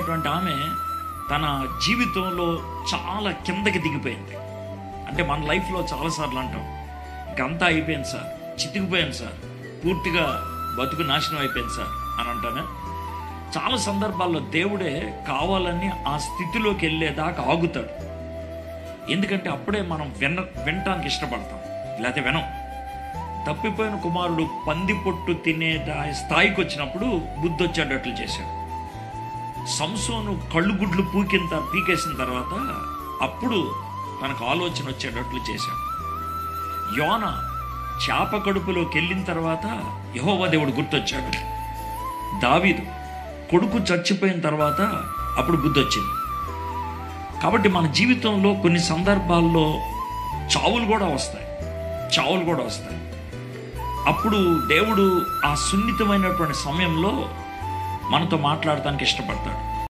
అనేటువంటి ఆమె తన జీవితంలో చాలా కిందకి దిగిపోయింది. అంటే మన లైఫ్లో చాలాసార్లు అంటాం, ఇంకంతా అయిపోయింది సార్, చితికిపోయాను సార్, పూర్తిగా బతుకు నాశనం అయిపోయింది సార్ అని అంటానే. చాలా సందర్భాల్లో దేవుడే కావాలని ఆ స్థితిలోకి వెళ్ళేదాకా ఆగుతాడు. ఎందుకంటే అప్పుడే మనం వినటానికి ఇష్టపడతాం, లేకపోతే వినం. తప్పిపోయిన కుమారుడు పంది పొట్టు తినే స్థాయికి వచ్చినప్పుడు బుద్ధి వచ్చేటట్లు చేశాడు. సంసోను కళ్ళు గుడ్లు పీకేసిన తర్వాత అప్పుడు తనకు ఆలోచన వచ్చేటట్లు చేశాడు. యోనా చేప కడుపులోకి వెళ్ళిన తర్వాత యెహోవా దేవుడు గుర్తొచ్చాడు. దావీదు కొడుకు చచ్చిపోయిన తర్వాత అప్పుడు బుద్ధి వచ్చింది. కాబట్టి మన జీవితంలో కొన్ని సందర్భాల్లో చావులు కూడా వస్తాయి. అప్పుడు దేవుడు ఆ సున్నితమైనటువంటి సమయంలో మనతో మాట్లాడటానికి ఇష్టపడతాడు.